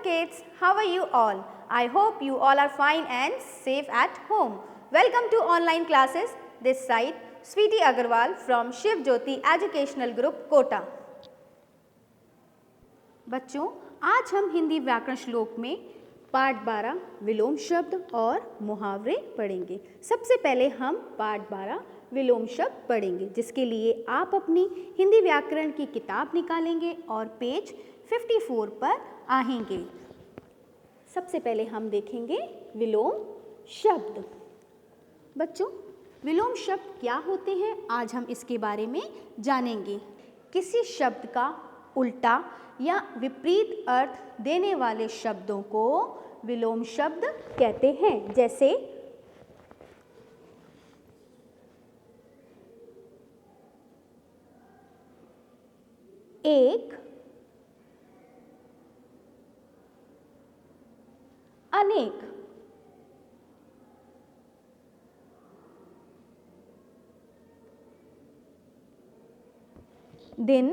kids, how are you all? I hope you all are fine and safe at home. Welcome to online classes. This side Sweety Agarwal from Shiv Jyoti Educational Group, Kota. बच्चों, आज हम हिंदी व्याकरण श्लोक में पाठ 12 विलोम शब्द और मुहावरे पढ़ेंगे। सबसे पहले हम पाठ 12 विलोम शब्द पढ़ेंगे, जिसके लिए आप अपनी हिंदी व्याकरण की किताब निकालेंगे और पेज 54 पर आएंगे। सबसे पहले हम देखेंगे विलोम शब्द। बच्चों, विलोम शब्द क्या होते हैं, आज हम इसके बारे में जानेंगे। किसी शब्द का उल्टा या विपरीत अर्थ देने वाले शब्दों को विलोम शब्द कहते हैं। जैसे एक, अनेक, दिन,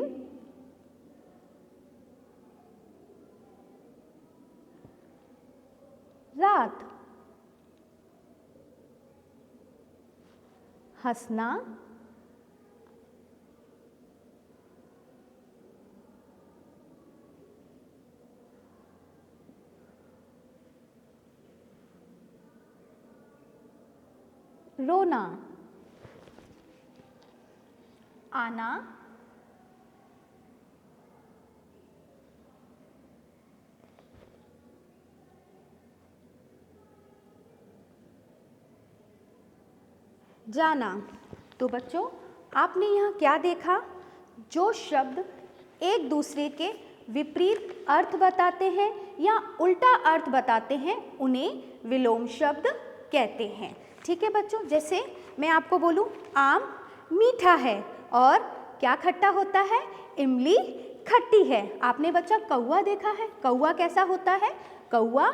रात, हंसना, रोना, आना, जाना। तो बच्चों, आपने यहाँ क्या देखा? जो शब्द एक दूसरे के विपरीत अर्थ बताते हैं या उल्टा अर्थ बताते हैं, उन्हें विलोम शब्द कहते हैं। ठीक है बच्चों, जैसे मैं आपको बोलूं आम मीठा है और क्या खट्टा होता है? इमली खट्टी है। आपने बच्चा कौवा देखा है? कौवा कैसा होता है? कौवा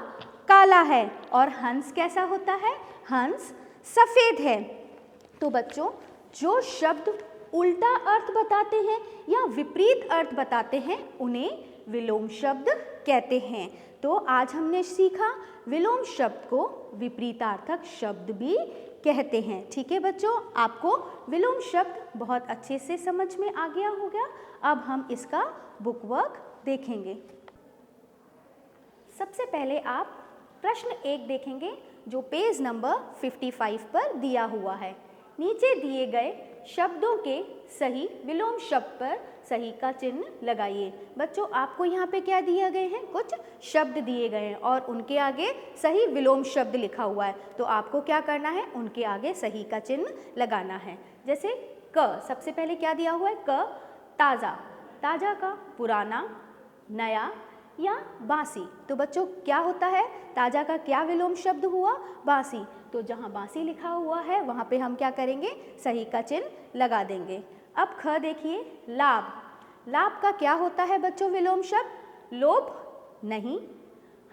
काला है। और हंस कैसा होता है? हंस सफ़ेद है। तो बच्चों, जो शब्द उल्टा अर्थ बताते हैं या विपरीत अर्थ बताते हैं, उन्हें विलोम शब्द कहते हैं। तो आज हमने सीखा विलोम शब्द को विपरीतार्थक शब्द भी कहते हैं। ठीक है बच्चों, आपको विलोम शब्द बहुत अच्छे से समझ में आ गया होगा। अब हम इसका बुक वर्क देखेंगे। सबसे पहले आप प्रश्न 1 देखेंगे, जो पेज नंबर 55 पर दिया हुआ है। नीचे दिए गए शब्दों के सही विलोम शब्द पर सही का चिन्ह लगाइए। बच्चों, आपको यहाँ पे क्या दिए गए हैं? कुछ शब्द दिए गए हैं और उनके आगे सही विलोम शब्द लिखा हुआ है। तो आपको क्या करना है? उनके आगे सही का चिन्ह लगाना है। जैसे क, सबसे पहले क्या दिया हुआ है? क, ताज़ा। ताज़ा का पुराना, नया या बासी। तो बच्चों, क्या होता है? ताज़ा का क्या विलोम शब्द हुआ? बासी। तो जहाँ बासी लिखा हुआ है वहाँ पे हम क्या करेंगे? सही का चिन्ह लगा देंगे। अब ख देखिए, लाभ। लाभ का क्या होता है बच्चों विलोम शब्द? लोभ, नहीं,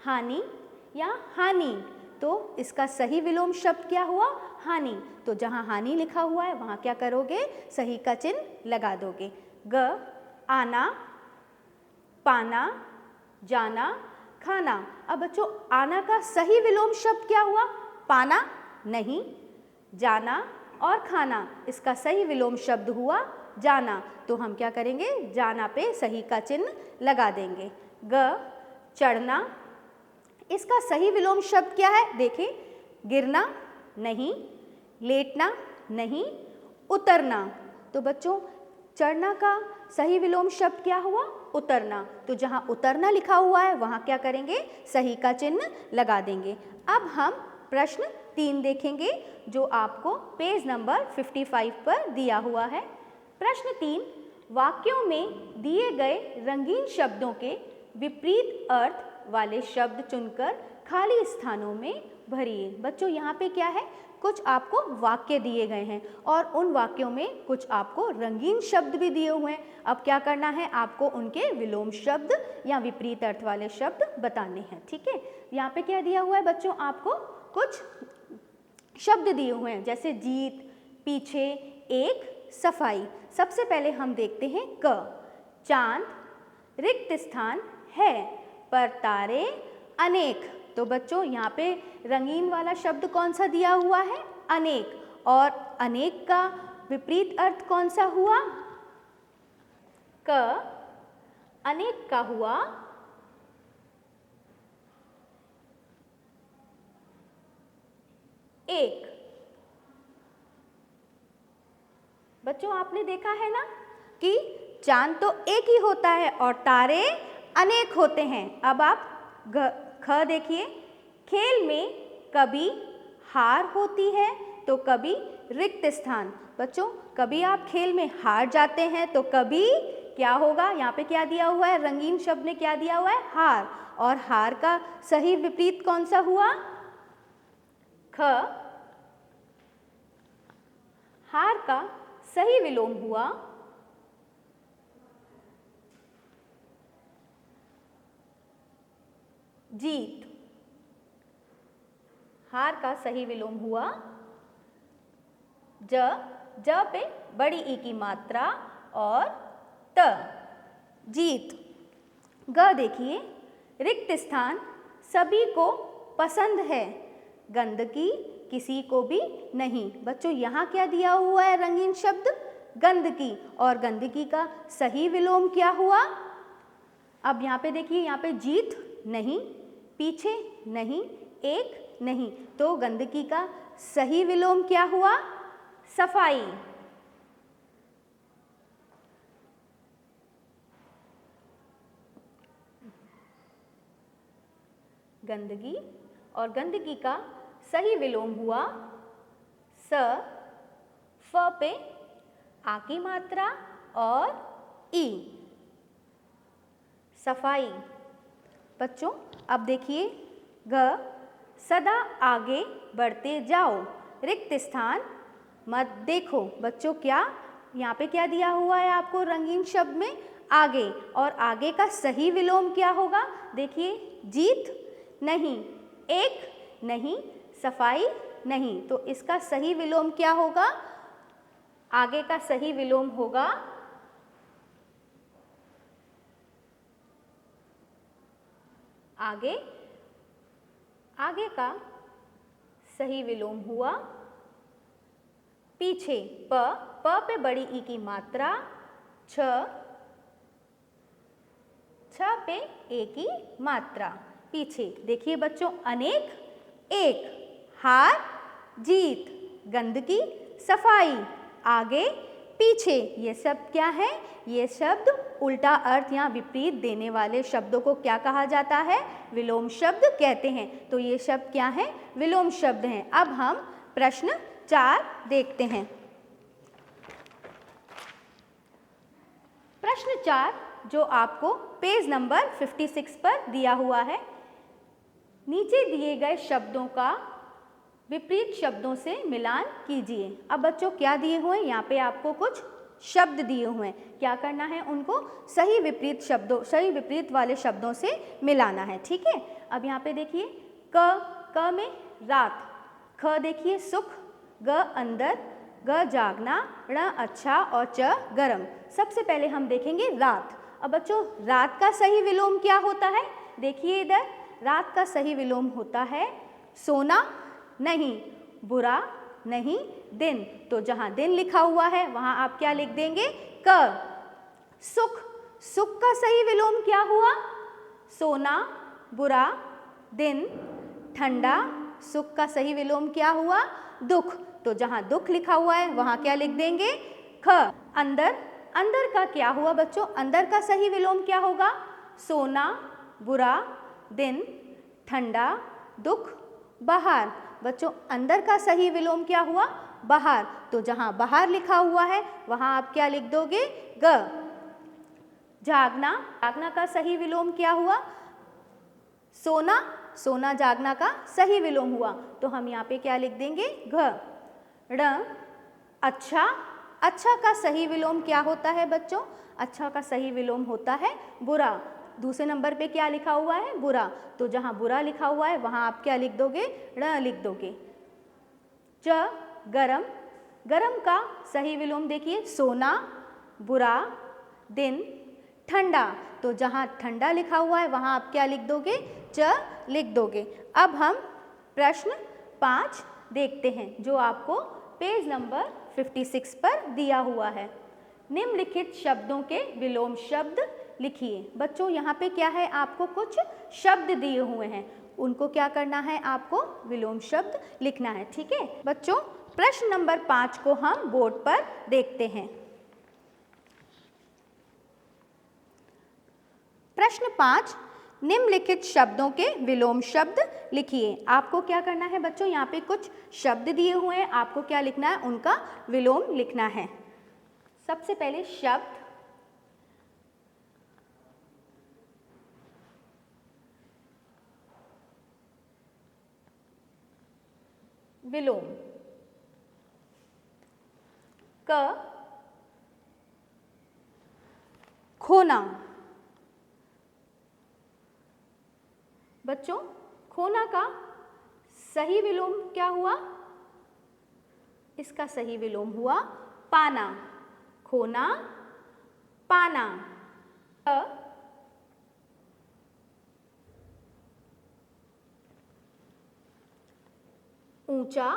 हानि या हानि। तो इसका सही विलोम शब्द क्या हुआ? हानि। तो जहाँ हानि लिखा हुआ है वहाँ क्या करोगे? सही का चिन्ह लगा दोगे। ग, आना, पाना, जाना, खाना। अब बच्चों, आना का सही विलोम शब्द क्या हुआ? पाना, नहीं, जाना और खाना। इसका सही विलोम शब्द हुआ जाना। तो हम क्या करेंगे? जाना पे सही का चिन्ह लगा देंगे। ग, चढ़ना। इसका सही विलोम शब्द क्या है? देखें, गिरना, नहीं, लेटना, नहीं, उतरना। तो बच्चों, चढ़ना का सही विलोम शब्द क्या हुआ? उतरना। तो जहाँ उतरना लिखा हुआ है वहाँ क्या करेंगे? सही का चिन्ह लगा देंगे। अब हम प्रश्न 3 देखेंगे, जो आपको पेज नंबर 55 पर दिया हुआ है। प्रश्न 3, वाक्यों में दिए गए रंगीन शब्दों के विपरीत अर्थ वाले शब्द चुनकर खाली स्थानों में भरिए। बच्चों, यहाँ पे क्या है? कुछ आपको वाक्य दिए गए हैं और उन वाक्यों में कुछ आपको रंगीन शब्द भी दिए हुए हैं। अब क्या करना है? आपको उनके विलोम शब्द या विपरीत अर्थ वाले शब्द बताने हैं। ठीक है, यहाँ पे क्या दिया हुआ है बच्चों? आपको कुछ शब्द दिए हुए हैं, जैसे जीत, पीछे, एक, सफाई। सबसे पहले हम देखते हैं क, चांद, रिक्त स्थान है, पर तारे अनेक। तो बच्चों यहाँ पे रंगीन वाला शब्द कौन सा दिया हुआ है? अनेक। और अनेक का विपरीत अर्थ कौन सा हुआ? क। अनेक का हुआ एक। बच्चों आपने देखा है ना कि चांद तो एक ही होता है और तारे अनेक होते हैं। अब आप ख देखिए, खेल में कभी हार होती है तो कभी रिक्त स्थान। बच्चों कभी आप खेल में हार जाते हैं तो कभी क्या होगा? यहाँ पे क्या दिया हुआ है? रंगीन शब्द में क्या दिया हुआ है? हार। और हार का सही विपरीत कौन सा हुआ? ख। हार का सही विलोम हुआ जीत। हार का सही विलोम हुआ ज। ज पे बड़ी ई की मात्रा और त, जीत। ग देखिए, रिक्त स्थान सभी को पसंद है, गंदगी किसी को भी नहीं। बच्चों यहाँ क्या दिया हुआ है? रंगीन शब्द गंदगी। और गंदगी का सही विलोम क्या हुआ? अब यहाँ पे देखिए, यहाँ पे जीत नहीं, पीछे नहीं, एक नहीं, तो गंदगी का सही विलोम क्या हुआ? सफाई। गंदगी और गंदगी का सही विलोम हुआ स। फ पे आ की मात्रा और ई, सफाई। बच्चों अब देखिए, ग। सदा आगे बढ़ते जाओ, रिक्त स्थान मत देखो। बच्चों क्या यहाँ पे क्या दिया हुआ है आपको रंगीन शब्द में? आगे। और आगे का सही विलोम क्या होगा? देखिए, जीत नहीं, एक नहीं, सफाई नहीं, तो इसका सही विलोम क्या होगा? आगे का सही विलोम होगा आगे। आगे का सही विलोम हुआ पीछे। प। प पे बड़ी ई की मात्रा छ। छ पे ए की मात्रा, पीछे। देखिए बच्चों, अनेक, एक, हार, जीत, गंदगी, सफाई, आगे, पीछे, ये शब्द क्या है? ये शब्द उल्टा अर्थ या विपरीत देने वाले शब्दों को क्या कहा जाता है? विलोम शब्द कहते हैं। तो ये शब्द क्या है? विलोम शब्द हैं। अब हम प्रश्न 4 देखते हैं। प्रश्न 4 जो आपको पेज नंबर 56 पर दिया हुआ है। नीचे दिए गए शब्दों का विपरीत शब्दों से मिलान कीजिए। अब बच्चों क्या दिए हुए हैं? यहाँ पे आपको कुछ शब्द दिए हुए हैं, क्या करना है? उनको सही विपरीत वाले शब्दों से मिलाना है। ठीक है, अब यहाँ पे देखिए, क में रात, ख देखिए सुख, ग अंदर, ग जागना, ण अच्छा और च गरम। सबसे पहले हम देखेंगे रात। अब बच्चों रात का सही विलोम क्या होता है? देखिए इधर, रात का सही विलोम होता है सोना नहीं, बुरा नहीं, दिन। तो जहाँ दिन लिखा हुआ है वहाँ आप क्या लिख देंगे? क। सुख, सुख का सही विलोम क्या हुआ? सोना, बुरा, दिन, ठंडा। सुख का सही विलोम क्या हुआ? दुख। तो जहाँ दुख लिखा हुआ है वहाँ क्या लिख देंगे? ख। अंदर, अंदर का क्या हुआ बच्चों? अंदर का सही विलोम क्या होगा? सोना, बुरा, दिन, ठंडा, दुख, बाहर। बच्चों अंदर का सही विलोम क्या हुआ? बाहर। तो जहाँ बाहर लिखा हुआ है वहाँ आप क्या लिख दोगे? ग। जागना, जागना का सही विलोम क्या हुआ? सोना, सोना जागना का सही विलोम हुआ, तो हम यहाँ पे क्या लिख देंगे? घ। ड़। अच्छा, अच्छा का सही विलोम क्या होता है बच्चों? अच्छा का सही विलोम होता है बुरा। दूसरे नंबर पे क्या लिखा हुआ है? बुरा। तो जहाँ बुरा लिखा हुआ है वहाँ आप क्या लिख दोगे? ण लिख दोगे। च। गरम, गरम का सही विलोम देखिए सोना, बुरा, दिन, ठंडा, तो जहाँ ठंडा लिखा हुआ है वहाँ आप क्या लिख दोगे? च लिख दोगे। अब हम प्रश्न 5 देखते हैं जो आपको पेज नंबर 56 पर दिया हुआ है। निम्नलिखित शब्दों के विलोम शब्द लिखिए। बच्चों यहाँ पे क्या है, आपको कुछ शब्द दिए हुए हैं, उनको क्या करना है, आपको विलोम शब्द लिखना है। ठीक है बच्चों, प्रश्न नंबर 5 को हम बोर्ड पर देखते हैं। प्रश्न 5, निम्नलिखित शब्दों के विलोम शब्द लिखिए। आपको क्या करना है बच्चों, यहाँ पे कुछ शब्द दिए हुए हैं, आपको क्या लिखना है, उनका विलोम लिखना है। सबसे पहले शब्द विलोम। क खोना। बच्चों खोना का सही विलोम क्या हुआ? इसका सही विलोम हुआ पाना। खोना, पाना। ऊंचा।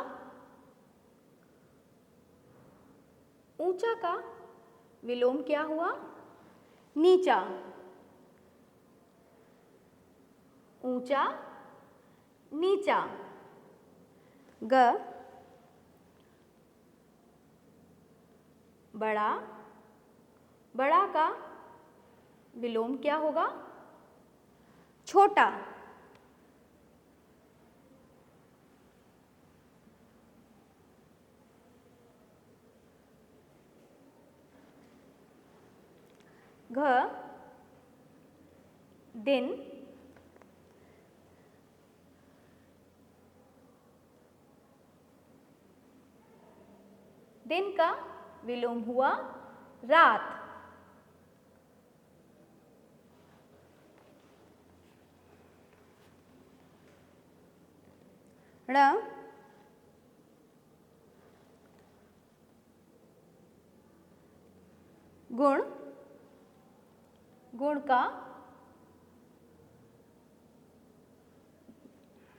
ऊंचा का विलोम क्या हुआ? नीचा। ऊंचा, नीचा। ग बड़ा। बड़ा का विलोम क्या होगा? छोटा। घ दिन। दिन का विलोम हुआ रात। ण गुण। गुण का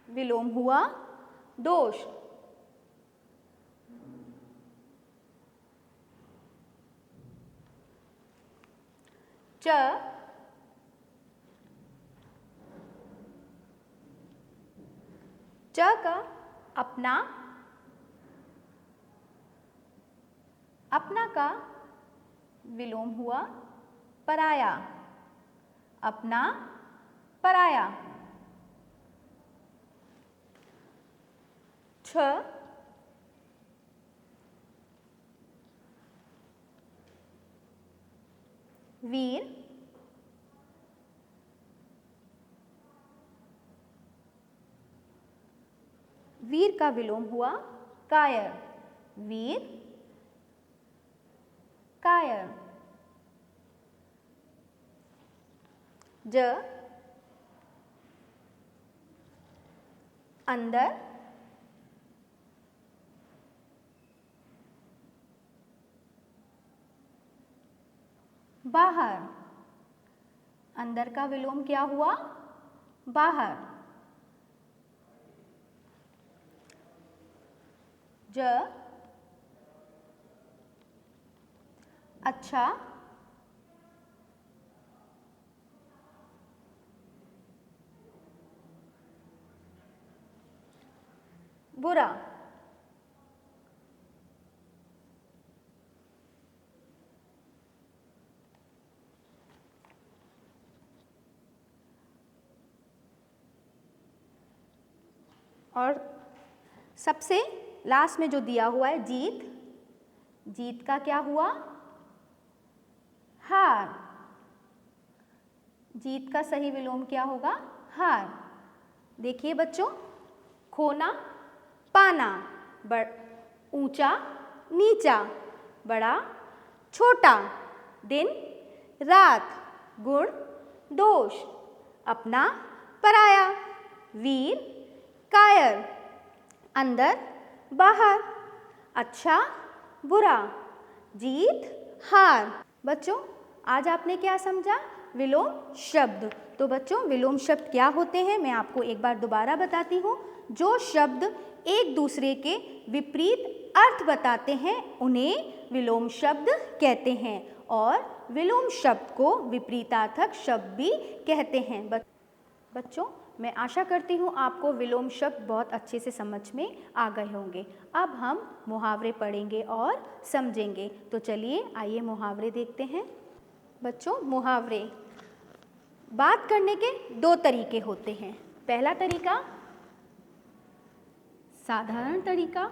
विलोम हुआ दोष। च च का अपना। अपना का विलोम हुआ पराया। अपना, पराया। छ वीर। वीर का विलोम हुआ कायर। वीर, कायर। ज अंदर। बाहर। अंदर का विलोम क्या हुआ? बाहर। ज अच्छा। बुरा। और सबसे लास्ट में जो दिया हुआ है जीत। जीत का क्या हुआ? हार। जीत का सही विलोम क्या होगा? हार। देखिए बच्चों, खोना, पाना। ऊंचा, नीचा। बड़ा, छोटा। दिन, रात। गुण, दोष। अपना, पराया। वीर, कायर। अंदर, बाहर। अच्छा, बुरा। जीत, हार। बच्चों आज आपने क्या समझा? विलोम शब्द। तो बच्चों विलोम शब्द क्या होते हैं मैं आपको एक बार दोबारा बताती हूँ। जो शब्द एक दूसरे के विपरीत अर्थ बताते हैं उन्हें विलोम शब्द कहते हैं और विलोम शब्द को विपरीतार्थक शब्द भी कहते हैं। बच्चों मैं आशा करती हूँ आपको विलोम शब्द बहुत अच्छे से समझ में आ गए होंगे। अब हम मुहावरे पढ़ेंगे और समझेंगे। तो चलिए आइए मुहावरे देखते हैं। बच्चों मुहावरे बात करने के दो तरीके होते हैं। पहला तरीका साधारण तरीका,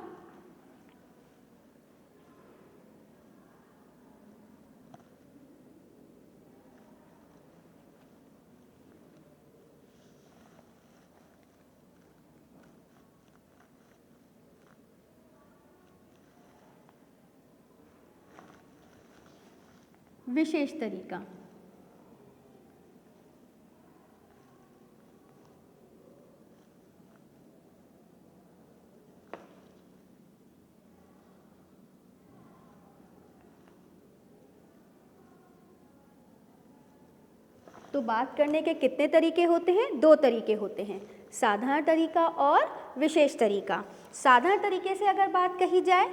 विशेष तरीका। तो बात करने के कितने तरीके होते हैं? दो तरीके होते हैं, साधारण तरीका और विशेष तरीका। साधारण तरीके से अगर बात कही जाए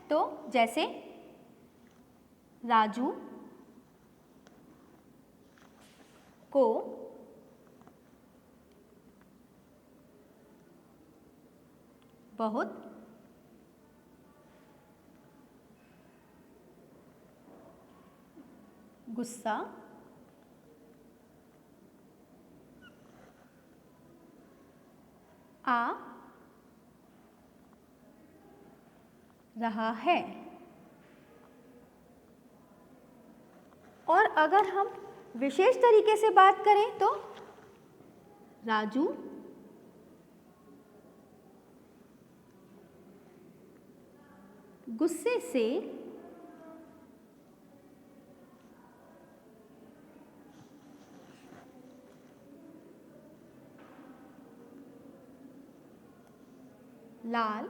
तो जैसे राजू को बहुत गुस्सा आ रहा है। और अगर हम विशेष तरीके से बात करें तो राजू गुस्से से लाल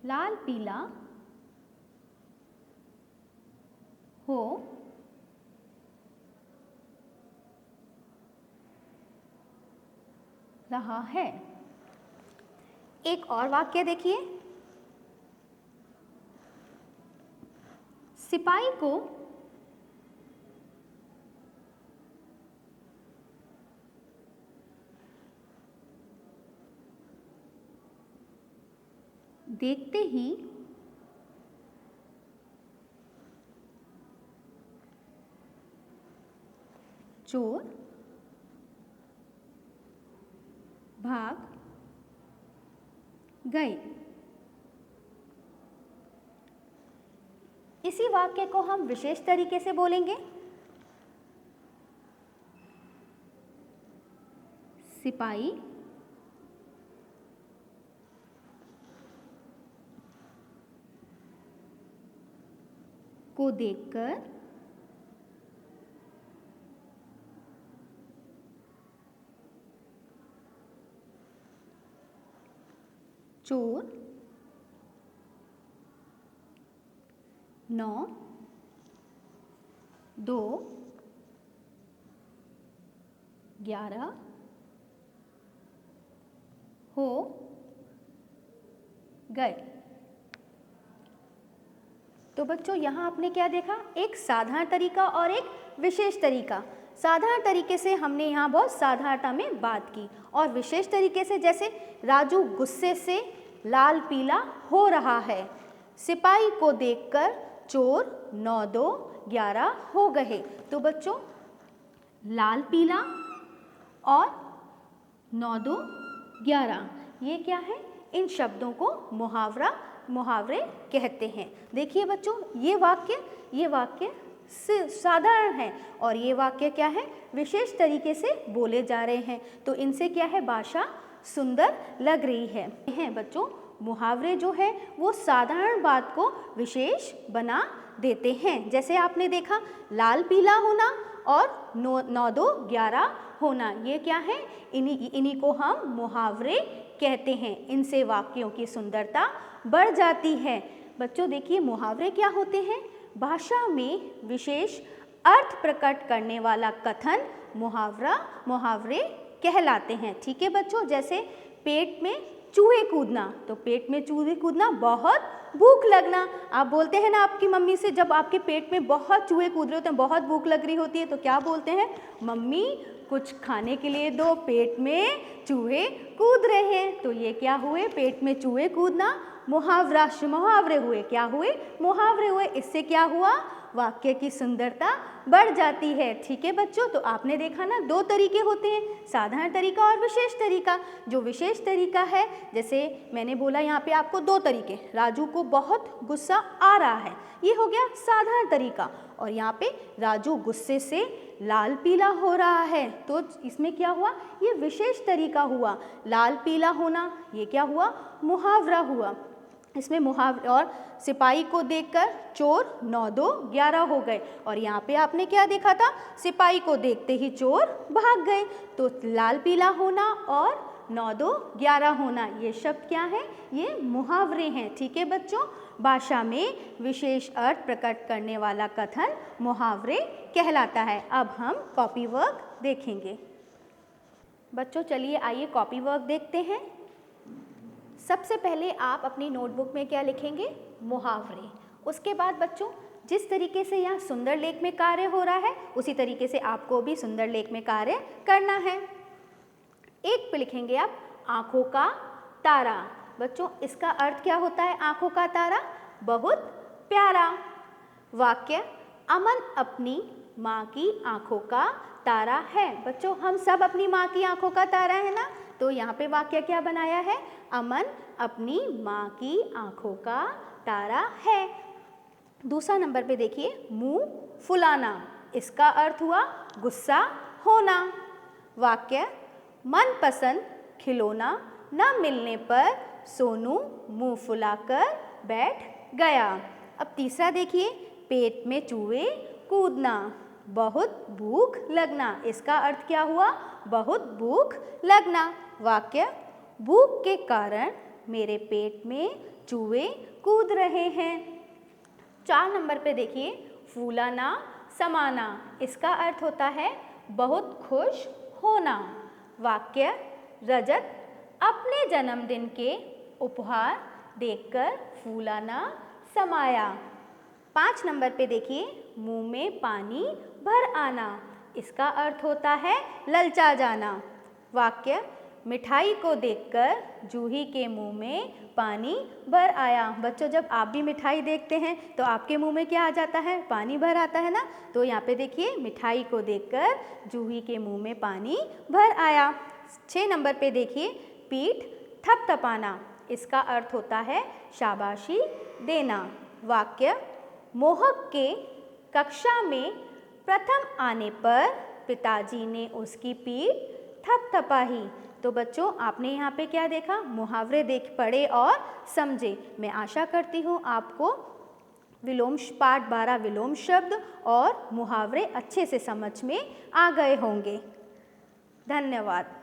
लाल पीला हो रहा है। एक और वाक्य देखिए, सिपाही को देखते ही चोर भाग गए। इसी वाक्य को हम विशेष तरीके से बोलेंगे, सिपाही को देखकर चोर 9 2 11 हो गए। तो बच्चों यहाँ आपने क्या देखा? एक साधारण तरीका और एक विशेष तरीका। साधारण तरीके से हमने यहाँ बहुत साधारणता में बात की और विशेष तरीके से जैसे राजू गुस्से से लाल पीला हो रहा है, सिपाही को देखकर चोर 9 2 11 हो गए। तो बच्चों लाल पीला और 9 2 11 ये क्या है? इन शब्दों को मुहावरे कहते हैं। देखिए बच्चों ये वाक्य साधारण है और ये वाक्य क्या है? विशेष तरीके से बोले जा रहे हैं। तो इनसे क्या है? भाषा सुंदर लग रही है। बच्चों मुहावरे जो है वो साधारण बात को विशेष बना देते हैं। जैसे आपने देखा लाल पीला होना और 9 2 11 होना। ये क्या है? इन्हीं को हम मुहावरे कहते हैं। इनसे वाक्यों की सुंदरता बढ़ जाती है। बच्चों देखिए, मुहावरे क्या होते हैं? भाषा में विशेष अर्थ प्रकट करने वाला कथन मुहावरे कहलाते हैं। ठीक है बच्चों, जैसे पेट में चूहे कूदना, तो पेट में चूहे कूदना, बहुत भूख लगना। आप बोलते हैं ना आपकी मम्मी से, जब आपके पेट में बहुत चूहे कूद रहे होते हैं, बहुत भूख लग रही होती है, तो क्या बोलते हैं? मम्मी कुछ खाने के लिए दो, पेट में चूहे कूद रहे हैं। तो ये क्या हुए? पेट में चूहे कूदना मुहावरे हुए। क्या हुए? मुहावरे हुए। इससे क्या हुआ? वाक्य की सुंदरता बढ़ जाती है। ठीक है बच्चों, तो आपने देखा ना, 2 तरीके होते हैं, साधारण तरीका और विशेष तरीका। जो विशेष तरीका है, जैसे मैंने बोला यहाँ पे आपको 2 तरीके, राजू को बहुत गुस्सा आ रहा है, ये हो गया साधारण तरीका। और यहाँ पे राजू गुस्से से लाल पीला हो रहा है, तो इसमें क्या हुआ? ये विशेष तरीका हुआ। लाल पीला होना, ये क्या हुआ? मुहावरा हुआ। इसमें मुहावरे। और सिपाही को देखकर चोर 9 2 11 हो गए। और यहाँ पे आपने क्या देखा था? सिपाही को देखते ही चोर भाग गए। तो लाल पीला होना और 9 2 11 होना, ये शब्द क्या है? ये मुहावरे हैं। ठीक है बच्चों, भाषा में विशेष अर्थ प्रकट करने वाला कथन मुहावरे कहलाता है। अब हम कॉपी वर्क देखेंगे। बच्चों चलिए आइए कॉपी वर्क देखते हैं। सबसे पहले आप अपनी नोटबुक में क्या लिखेंगे? मुहावरे। उसके बाद बच्चों, जिस तरीके से यहाँ सुंदर लेख में कार्य हो रहा है, उसी तरीके से आपको भी सुंदर लेख में कार्य करना है। 1 पे लिखेंगे आप आँखों का तारा। बच्चों इसका अर्थ क्या होता है? आँखों का तारा, बहुत प्यारा। वाक्य, अमन अपनी माँ की आँखों का तारा है। बच्चों हम सब अपनी माँ की आँखों का तारा है ना, तो यहाँ पे वाक्य क्या बनाया है? अमन अपनी माँ की आँखों का तारा है। दूसरा नंबर पे देखिए, मुंह फुलाना। इसका अर्थ हुआ गुस्सा होना। वाक्य, मनपसंद खिलौना न मिलने पर सोनू मुंह फुलाकर बैठ गया। अब तीसरा देखिए, पेट में चूहे कूदना, बहुत भूख लगना। इसका अर्थ क्या हुआ? बहुत भूख लगना। वाक्य, भूख के कारण मेरे पेट में चूहे कूद रहे हैं। 4 नंबर पे देखिए, फूलाना समाना। इसका अर्थ होता है बहुत खुश होना। वाक्य, रजत अपने जन्मदिन के उपहार देखकर फूलाना समाया। 5 नंबर पे देखिए, मुंह में पानी भर आना। इसका अर्थ होता है ललचा जाना। वाक्य, मिठाई को देखकर जूही के मुंह में पानी भर आया। बच्चों जब आप भी मिठाई देखते हैं तो आपके मुंह में क्या आ जाता है? पानी भर आता है ना। तो यहाँ पे देखिए, मिठाई को देखकर जूही के मुंह में पानी भर आया। 6 नंबर पे देखिए, पीठ थपथपाना। इसका अर्थ होता है शाबाशी देना। वाक्य, मोहक के कक्षा में प्रथम आने पर पिताजी ने उसकी पीठ थपथपाई। तो बच्चों आपने यहाँ पे क्या देखा? मुहावरे देख पढ़े और समझे। मैं आशा करती हूँ आपको पाठ 12 विलोम शब्द और मुहावरे अच्छे से समझ में आ गए होंगे। धन्यवाद।